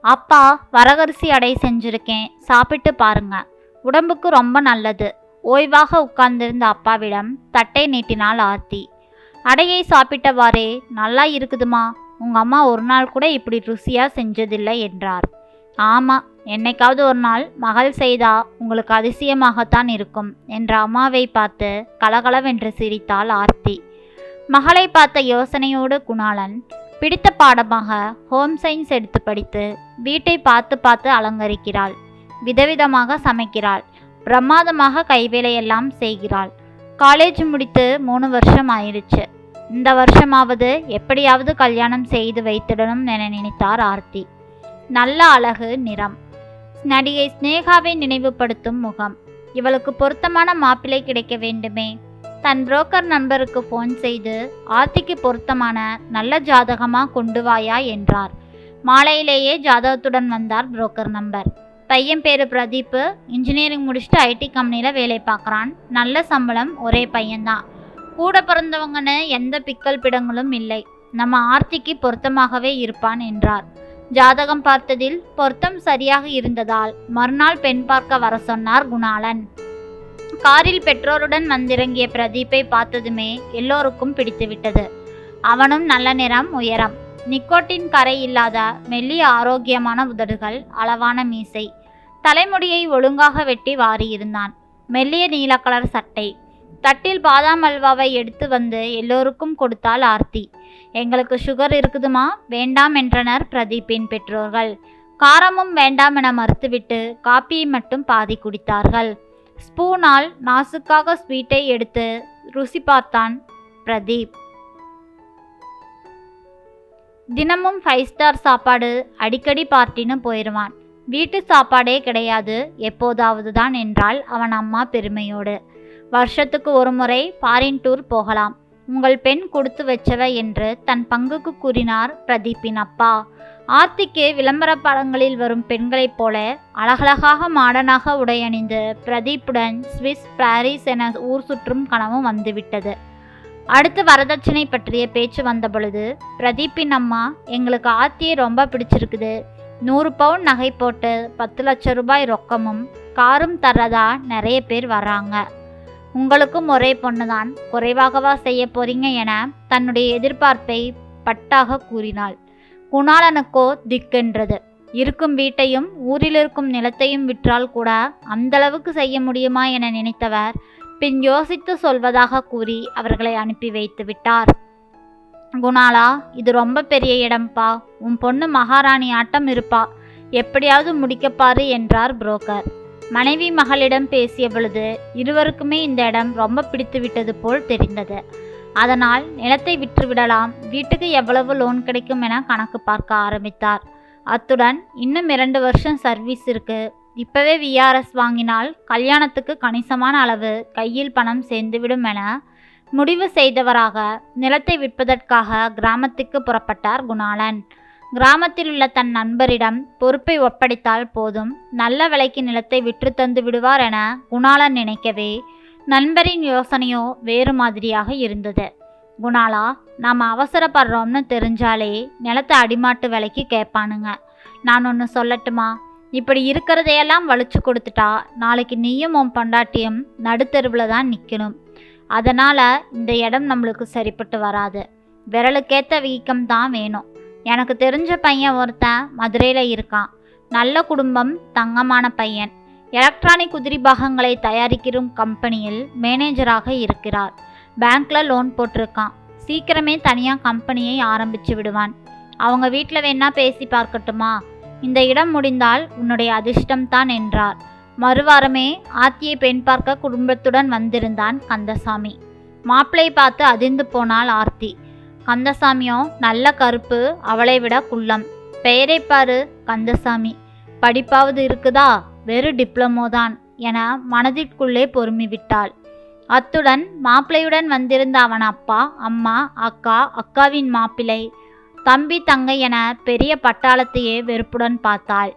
அப்பா வரகரிசி அடை செஞ்சிருக்கேன், சாப்பிட்டு பாருங்க, உடம்புக்கு ரொம்ப நல்லது. ஓய்வாக உட்கார்ந்திருந்த அப்பாவிடம் தட்டை நீட்டினாள் ஆர்த்தி. அடையை சாப்பிட்டவாறே, நல்லா இருக்குதுமா, உங்க அம்மா ஒரு நாள் கூட இப்படி ருசியா செஞ்சதில்லை என்றார். ஆமா, என்னைக்காவது ஒரு நாள் மகள் செய்தா உங்களுக்கு அதிசயமாகத்தான் இருக்கும் என்ற அம்மாவை பார்த்து கலகலவென்று சிரித்தாள் ஆர்த்தி. மகளை பார்த்த யோசனையோடு குணாளன் பிடித்த பாடமாக ஹோம் சயின்ஸ் எடுத்து படித்து வீட்டை பார்த்து பார்த்து அலங்கரிக்கிறாள். விதவிதமாக சமைக்கிறாள். பிரமாதமாக கைவேலையெல்லாம் செய்கிறாள். காலேஜ் முடித்து 3 வருஷம் ஆயிருச்சு. இந்த வருஷமாவது எப்படியாவது கல்யாணம் செய்து வைத்திடணும் என நினைத்தார் ஆர்த்தி. நல்ல அழகு, நிறம். நடிகை ஸ்னேகாவை நினைவுபடுத்தும் முகம். இவளுக்கு பொருத்தமான மாப்பிள்ளை கிடைக்க வேண்டுமே. தன் புரோக்கர் நண்பருக்கு ஃபோன் செய்து ஆர்த்திக்கு பொருத்தமான நல்ல ஜாதகமாக கொண்டு வாயா என்றார். மாலையிலேயே ஜாதகத்துடன் வந்தார் புரோக்கர் நம்பர். பையன் பேரு பிரதீப், இன்ஜினியரிங் முடிச்சுட்டு ஐடி கம்பெனியில் வேலை பார்க்குறான். நல்ல சம்பளம், ஒரே பையன்தான். கூட பிறந்தவங்கன்னு எந்த பிக்கல் பிடங்களும் இல்லை. நம்ம ஆர்த்திக்கு பொருத்தமாகவே இருப்பான் என்றார். ஜாதகம் பார்த்ததில் பொருத்தம் சரியாக இருந்ததால் மறுநாள் பெண் பார்க்க வர சொன்னார் குணாளன். காரில் பெற்றோருடன் வந்திறங்கிய பிரதீப்பை பார்த்ததுமே எல்லோருக்கும் பிடித்துவிட்டது. அவனும் நல்ல நிறம், உயரம், நிக்கோட்டின் கரை இல்லாத மெல்லிய ஆரோக்கியமான உதடுகள், அளவான மீசை, தலைமுடியை ஒழுங்காக வெட்டி வாரியிருந்தான். மெல்லிய நீல கலர் சட்டை. தட்டில் பாதாம் அல்வாவை எடுத்து வந்து எல்லோருக்கும் கொடுத்தாள் ஆர்த்தி. எங்களுக்கு சுகர் இருக்குதுமா, வேண்டாம் என்றனர் பிரதீப்பின் பெற்றோர்கள். காரமும் வேண்டாம் என மறுத்துவிட்டு காப்பியை மட்டும் பாதி குடித்தார்கள். ஸ்பூனால் நாசுக்காக ஸ்வீட்டை எடுத்து ருசி பார்த்தான் பிரதீப். தினமும் 5 ஸ்டார் சாப்பாடு, அடிக்கடி பார்ட்டின்னு போயிடுவான். வீட்டு சாப்பாடே கிடையாது, எப்போதாவது தான் என்றாள் அவன் அம்மா பெருமையோடு. வருஷத்துக்கு ஒரு முறை ஃபாரின் டூர் போகலாம். உங்கள் பெண் கொடுத்து வச்சவ என்று தன் பங்குக்கு கூறினார் பிரதீப்பின் அப்பா. ஆர்த்திக்கு விளம்பர படங்களில் வரும் பெண்களைப் போல அழகழகாக மாடனாக உடையணிந்து பிரதீப்புடன் ஸ்விஸ், பாரிஸ் என ஊர் சுற்றும் கனவு வந்துவிட்டது. அடுத்து வரதட்சணை பற்றிய பேச்சு வந்த பொழுது பிரதீப்பின் அம்மா, எங்களுக்கு ஆர்த்தியை ரொம்ப பிடிச்சிருக்குது, 100 பவுன் நகை போட்டு 10 லட்சம் ரூபாய் ரொக்கமும் காரும் தர்றதா நிறைய பேர் வர்றாங்க. உங்களுக்கும் ஒரே பொண்ணுதான், குறைவாகவா செய்ய போறீங்க என தன்னுடைய எதிர்பார்ப்பை பட்டாக கூறினாள். குணாளனுக்கோ திக்கென்றது. இருக்கும் வீட்டையும் ஊரில் இருக்கும் நிலத்தையும் விற்றால் கூட அந்தளவுக்கு செய்ய முடியுமா என நினைத்தவர் பின் யோசித்து சொல்வதாக கூறி அவர்களை அனுப்பி வைத்து விட்டார். குணாலா, இது ரொம்ப பெரிய இடம்பா, உன் பொண்ணு மகாராணி ஆட்டம் இருப்பா, எப்படியாவது முடிக்கப்பாரு என்றார் புரோக்கர். மனைவி மகளிடம் பேசிய பொழுது இருவருக்குமே இந்த இடம் ரொம்ப பிடித்து விட்டது போல் தெரிந்தது. அதனால் நிலத்தை விற்றுவிடலாம், வீட்டுக்கு எவ்வளவு லோன் கிடைக்கும் என கணக்கு பார்க்க ஆரம்பித்தார். அத்துடன் இன்னும் 2 வருஷம் சர்வீஸ் இருக்கு, இப்பவே விஆர்எஸ் வாங்கினால் கல்யாணத்துக்கு கணிசமான அளவு கையில் பணம் சேர்ந்துவிடும் என முடிவு செய்தவராக நிலத்தை விற்பதற்காக கிராமத்துக்கு புறப்பட்டார் குணாளன். கிராமத்தில் உள்ள தன் நண்பரிடம் பொறுப்பை ஒப்படைத்தால் போதும், நல்ல விலைக்கு நிலத்தை விற்று தந்து விடுவார் என குணாளன் நினைக்கவே நண்பரின் யோசனையோ வேறு மாதிரியாக இருந்தது. குணாலா, நாம் அவசரப்படுறோம்னு தெரிஞ்சாலே நிலத்தை அடிமாட்டு விலைக்கு கேட்பானுங்க. நான் ஒன்று சொல்லட்டுமா, இப்படி இருக்கிறதையெல்லாம் வலிச்சு கொடுத்துட்டா நாளைக்கு நீயும் உன் பொண்டாட்டியும் நடுத்தெருவில் தான் நிற்கணும். அதனால் இந்த இடம் நம்மளுக்கு சரிப்பட்டு வராது. விரலுக்கேற்ற வீக்கம் தான் வேணும். எனக்கு தெரிஞ்ச பையன் ஒருத்தன் மதுரையில் இருக்கான். நல்ல குடும்பம், தங்கமான பையன். எலக்ட்ரானிக் உதிரி பாகங்களை தயாரிக்கிற கம்பெனியில் மேனேஜராக இருக்கிறார். பேங்க்ல லோன் போட்டிருக்கான். சீக்கிரமே தனியாக கம்பெனியை ஆரம்பித்து விடுவான். அவங்க வீட்டில் வேணா பேசி பார்க்கட்டுமா? இந்த இடம் முடிந்தால் உன்னுடைய அதிர்ஷ்டம்தான் என்றார். மறுவாரமே ஆர்த்தியை பெண் பார்க்க குடும்பத்துடன் வந்திருந்தான் கந்தசாமி. மாப்பிள்ளை பார்த்து அதிர்ந்து போனாள் ஆர்த்தி. கந்தசாமியோ நல்ல கருப்பு, அவளை விட குள்ளம். பெயரை பாரு, கந்தசாமி. படிப்பாவது இருக்குதா? வெறும் டிப்ளமோ தான் என மனதிற்குள்ளே பொறுமி விட்டாள். அத்துடன் மாப்பிள்ளையுடன் வந்திருந்த அவன் அப்பா, அம்மா, அக்கா, அக்காவின் மாப்பிள்ளை, தம்பி, தங்கை என பெரிய பட்டாளத்தையே வெறுப்புடன் பார்த்தாள்.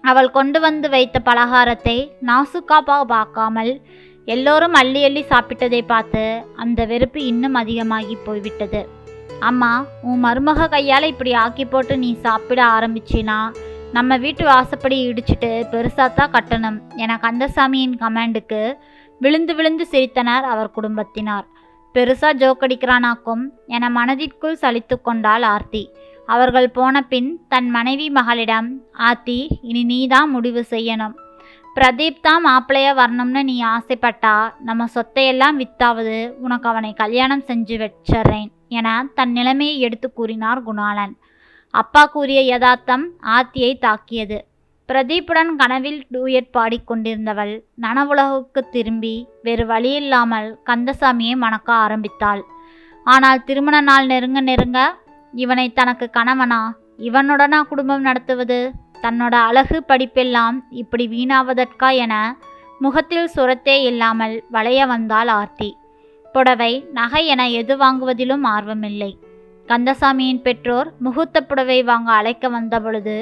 அவள் கொண்டு வந்து வைத்த பலகாரத்தை நாசுக்காக பார்க்காமல் எல்லோரும் அள்ளி அள்ளி சாப்பிட்டதை பார்த்து அந்த வெறுப்பு இன்னும் அதிகமாகி போய்விட்டது. அம்மா, உன் மருமக கையால் இப்படி ஆக்கி போட்டு நீ சாப்பிட ஆரம்பிச்சினா நம்ம வீட்டு வாசப்படி இடிச்சிட்டு பெருசாத்தான் கட்டணும் என கந்தசாமியின் கமாண்டுக்கு விழுந்து விழுந்து சிரித்தனர் அவர் குடும்பத்தினார். பெருசா ஜோக்கடிக்கிறானாக்கும் என மனதிற்குள் சலித்து கொண்டாள் ஆர்த்தி. அவர்கள் போன பின் தன் மனைவி மகளிடம், ஆர்த்தி, இனி நீதான் முடிவு செய்யணும். பிரதீப் தான் மாப்பிள்ளைய வரணும்னு நீ ஆசைப்பட்டா நம்ம சொத்தையெல்லாம் வித்தாவது உனக்கு அவனை கல்யாணம் செஞ்சு வச்சிட்றேன் என தன் நிலைமையை எடுத்து கூறினார் குணாளன். அப்பா கூறிய யதார்த்தம் ஆர்த்தியை தாக்கியது. பிரதீப்புடன் கனவில் டூயட் பாடிக்கொண்டிருந்தவள் நனவுலகுக்கு திரும்பி வேறு வழியில்லாமல் கந்தசாமியை மணக்க ஆரம்பித்தாள். ஆனால் திருமண நாள் நெருங்க நெருங்க இவனை தனக்கு கணவனா, இவனுடனா குடும்பம் நடத்துவது, தன்னோட அழகு படிப்பெல்லாம் இப்படி வீணாவதற்கா என முகத்தில் சுரத்தே இல்லாமல் வளைய வந்தாள் ஆர்த்தி. புடவை, நகை என எது வாங்குவதிலும் ஆர்வமில்லை. கந்தசாமியின் பெற்றோர் முகூர்த்த புடவை வாங்க அழைக்க வந்த பொழுது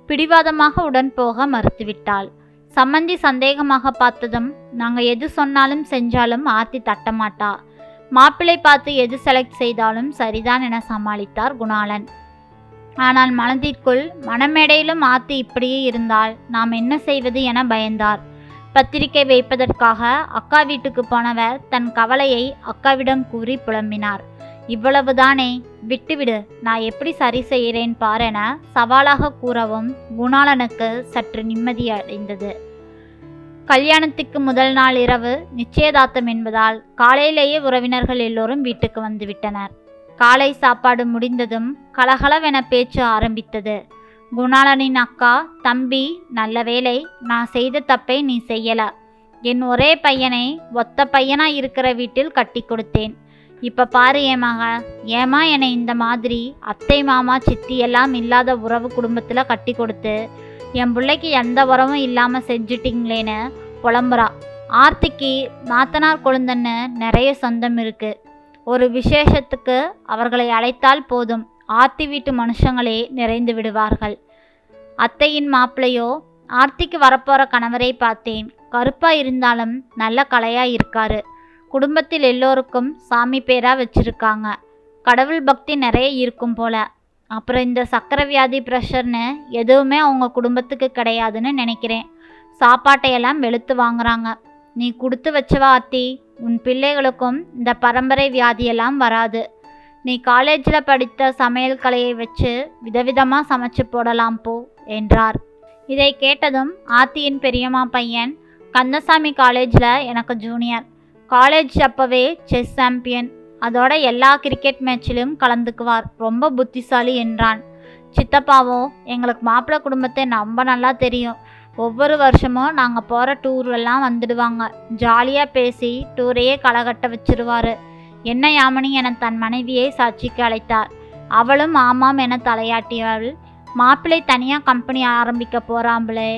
பிடிவாதமாக உடன் போக மறுத்துவிட்டாள். சம்மந்தி சந்தேகமாக பார்த்ததும், நாங்கள் எது சொன்னாலும் செஞ்சாலும் ஆர்த்தி தட்டமாட்டா, மாப்பிள்ளை பார்த்து எது செலக்ட் செய்தாலும் சரிதான் என சமாளித்தார் குணாளன். ஆனால் மனதிற்குள் மணமேடையிலும் ஆர்த்தி இப்படியே இருந்தால் நாம் என்ன செய்வது என பயந்தார். பத்திரிகை வைப்பதற்காக அக்கா வீட்டுக்கு போனவர் தன் கவலையை அக்காவிடம் கூறி புலம்பினார். இவ்வளவுதானே, விட்டுவிடு, நான் எப்படி சரி செய்கிறேன் பாரென சவாலாக கூறவும் குணாளனுக்கு சற்று நிம்மதி அடைந்தது. கல்யாணத்துக்கு முதல் நாள் இரவு நிச்சயதார்த்தம் என்பதால் காலையிலேயே உறவினர்கள் எல்லோரும் வீட்டுக்கு வந்துவிட்டனர். காலை சாப்பாடு முடிந்ததும் கலகலவென பேச்சு ஆரம்பித்தது. குணாளனின் அக்கா, தம்பி, நல்ல வேளை நான் செய்த தப்பை நீ செய்யல. என் ஒரே பையனை ஒத்த பையனா இருக்கிற வீட்டில் கட்டி கொடுத்தேன். இப்ப பாரு ஏமா என்னை இந்த மாதிரி அத்தை மாமா சித்தி எல்லாம் இல்லாத உறவு குடும்பத்துல கட்டி கொடுத்து என் பிள்ளைக்கு எந்த உறவும் இல்லாம செஞ்சுட்டீங்களேன்னு புலம்புறா. ஆர்த்திக்கு நாத்தனார் கொழுந்தன்னு நிறைய சொந்தம் இருக்கு. ஒரு விசேஷத்துக்கு அவர்களை அழைத்தால் போதும், ஆர்த்தி வீட்டு மனுஷங்களே நிறைந்து விடுவார்கள். அத்தையின் மாப்பிள்ளையோ, ஆர்த்திக்கு வரப்போற கணவரை பார்த்தேன், கருப்பா இருந்தாலும் நல்ல கலையா இருக்காரு. குடும்பத்தில் எல்லோருக்கும் சாமி பேரா வச்சிருக்காங்க. கடவுள் பக்தி நிறைய இருக்கும் போல. அப்புறம் இந்த சக்கரை வியாதி ப்ரெஷர்னு எதுவுமே அவங்க குடும்பத்துக்கு கிடையாதுன்னு நினைக்கிறேன். சாப்பாட்டையெல்லாம் வெளுத்து வாங்குறாங்க. நீ கொடுத்து வச்சவா ஆர்த்தி, உன் பிள்ளைகளுக்கும் இந்த பரம்பரை வியாதியெல்லாம் வராது. நீ காலேஜில் படித்த சமையல் கலையை வச்சு விதவிதமாக சமைச்சு போடலாம் போ என்றார். இதை கேட்டதும் ஆர்த்தியின் பெரியம்மா பையன், கந்தசாமி காலேஜில் எனக்கு ஜூனியர், காலேஜ் அப்போவே செஸ் சாம்பியன், அதோட எல்லா கிரிக்கெட் மேட்சிலும் கலந்துக்குவார், ரொம்ப புத்திசாலி என்றான். சித்தப்பாவோ, எங்களுக்கு மாப்பிள்ளை குடும்பத்தை ரொம்ப நல்லா தெரியும். ஒவ்வொரு வருஷமும் நாங்கள் போகிற டூரெல்லாம் வந்துடுவாங்க. ஜாலியாக பேசி டூரையே களகட்ட வச்சிருவார். என்ன யாமினி என தன் மனைவியை சாட்சிக்கு அழைத்தார். அவளும் ஆமாம் என தலையாட்டியவள், மாப்பிள்ளை தனியாக கம்பெனி ஆரம்பிக்க போகிறாம்பளே,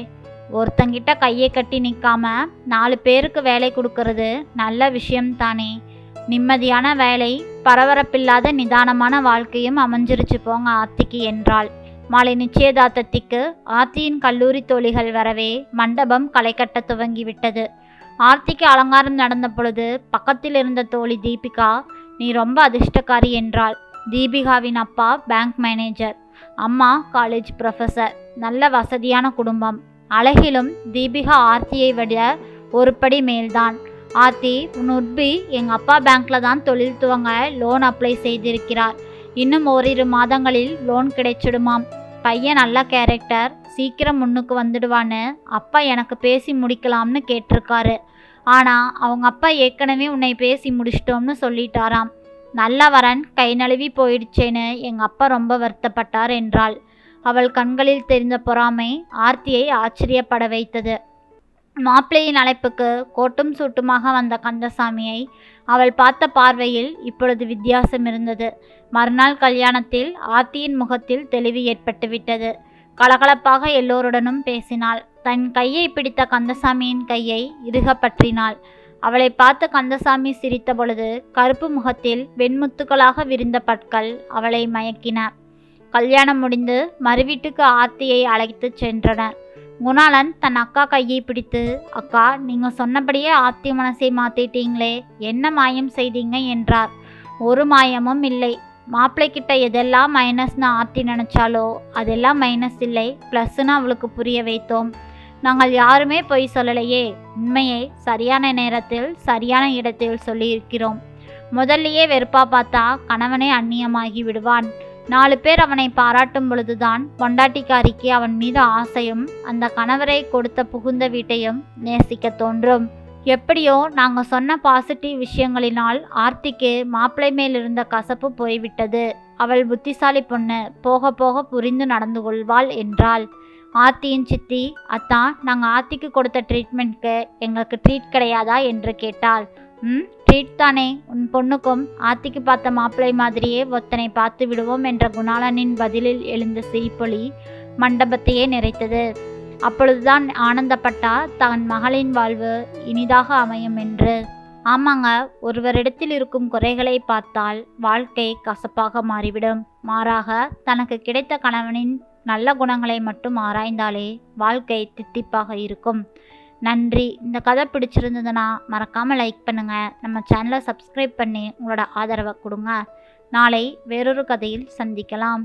ஒருத்தங்கிட்ட கையை கட்டி நிற்காம 4 பேருக்கு வேலை கொடுக்கறது நல்ல விஷயம்தானே. நிம்மதியான வேலை, பரபரப்பில்லாத நிதானமான வாழ்க்கையும் அமைஞ்சிருச்சு போங்க ஆர்த்திக்கு என்றாள். மாலை நிச்சயதார்த்தத்திற்கு ஆர்த்தியின் கல்லூரி தோழிகள் வரவே மண்டபம் களை கட்ட துவங்கிவிட்டது. ஆர்த்திக்கு அலங்காரம் நடந்த பொழுது பக்கத்தில் இருந்த தோழி தீபிகா, நீ ரொம்ப அதிர்ஷ்டக்காரி என்றாள். தீபிகாவின் அப்பா பேங்க் மேனேஜர், அம்மா காலேஜ் ப்ரொஃபஸர், நல்ல வசதியான குடும்பம். அழகிலும் தீபிகா ஆர்த்தியை விட ஒரு படி மேல்தான். ஆர்த்தி, உன் உட்பி எங்கள் அப்பா பேங்க்கில் தான் தொழில் துவங்க லோன் அப்ளை செய்திருக்கிறார். இன்னும் ஓரிரு மாதங்களில் லோன் கிடைச்சிடுமாம். பையன் நல்ல கேரக்டர், சீக்கிரம் முன்னுக்கு வந்துடுவான்னு அப்பா எனக்கு பேசி முடிக்கலாம்னு கேட்டிருக்காரு. ஆனால் அவங்க அப்பா ஏற்கனவே உன்னை பேசி முடிச்சிட்டோம்னு சொல்லிட்டாராம். நல்ல வரன் கை நழுவி போயிடுச்சேன்னு எங்கள் அப்பா ரொம்ப வருத்தப்பட்டார் என்றாள். அவள் கண்களில் தெரிந்த பொறாமை ஆர்த்தியை ஆச்சரியப்பட வைத்தது. மாப்பிள்ளையின் அழைப்புக்கு கோட்டும் சூட்டுமாக வந்த கந்தசாமியை அவள் பார்த்த பார்வையில் இப்பொழுது வித்தியாசம் இருந்தது. மறுநாள் கல்யாணத்தில் ஆர்த்தியின் முகத்தில் தெளிவு ஏற்பட்டுவிட்டது. கலகலப்பாக எல்லோருடனும் பேசினாள். தன் கையை பிடித்த கந்தசாமியின் கையை இறுக பற்றினாள். அவளை பார்த்து கந்தசாமி சிரித்த பொழுது கருப்பு முகத்தில் வெண்முத்துக்களாக விரிந்த பற்கள் அவளை மயக்கின. கல்யாணம் முடிந்து மறுவீட்டுக்கு ஆர்த்தியை அழைத்து சென்றனர். குணாளன் தன் அக்கா கையை பிடித்து, அக்கா, நீங்கள் சொன்னபடியே ஆர்த்தி மனசை மாற்றிட்டீங்களே, என்ன மாயம் செய்தீங்க என்றார். ஒரு மாயமும் இல்லை. மாப்பிள்ளைக்கிட்ட எதெல்லாம் மைனஸ்னு ஆர்த்தி நினச்சாலோ அதெல்லாம் மைனஸ் இல்லை, ப்ளஸ்ன்னு அவளுக்கு புரிய வைத்தோம். நாங்கள் யாருமே பொய் சொல்லலையே, உண்மையை சரியான நேரத்தில் சரியான இடத்தில் சொல்லியிருக்கிறோம். முதல்லையே வெறுப்பா பார்த்தா கணவனே அந்நியமாகி விடுவான். 4 பேர் அவனை பாராட்டும் பொழுதுதான் பொண்டாட்டிக்காரிக்கு அவன் மீது ஆசையும் அந்த கணவரை கொடுத்த புகுந்த வீட்டையும் நேசிக்க தோன்றும். எப்படியோ நாங்கள் சொன்ன பாசிட்டிவ் விஷயங்களினால் ஆர்த்திக்கு மாப்பிள்ளை மேல் இருந்த கசப்பு போய்விட்டது. அவள் புத்திசாலி பொண்ணு, போக போக புரிந்து நடந்து கொள்வாள் என்றாள். ஆர்த்தியின் சித்தி, அத்தான் நாங்கள் ஆர்த்திக்கு கொடுத்த ட்ரீட்மெண்ட்க்கு எங்களுக்கு ட்ரீட் கிடையாதா என்று கேட்டாள். ட்ரீட் தானே, உன் பொண்ணுக்கும் ஆர்த்திக்கு பார்த்த மாப்பிள்ளை மாதிரியே ஒத்தனை பார்த்து விடுவோம் என்ற குணாளனின் பதிலில் எழுந்த சிரிப்பொலி மண்டபத்தையே நிறைத்தது. அப்பொழுதுதான் ஆனந்தப்பட்டா தன் மகளின் வாழ்வு இனிதாக அமையும் என்று. ஆமாங்க, ஒருவரிடத்தில் இருக்கும் குறைகளை பார்த்தால் வாழ்க்கை கசப்பாக மாறிவிடும். மாறாக தனக்கு கிடைத்த கணவனின் நல்ல குணங்களை மட்டும் ஆராய்ந்தாலே வாழ்க்கை தித்திப்பாக இருக்கும். நன்றி. இந்த கதை பிடிச்சிருந்ததுன்னா மறக்காமல் லைக் பண்ணுங்கள். நம்ம சேனலை சப்ஸ்கிரைப் பண்ணி உங்களோட ஆதரவை கொடுங்க. நாளை வேறொரு கதையில் சந்திக்கலாம்.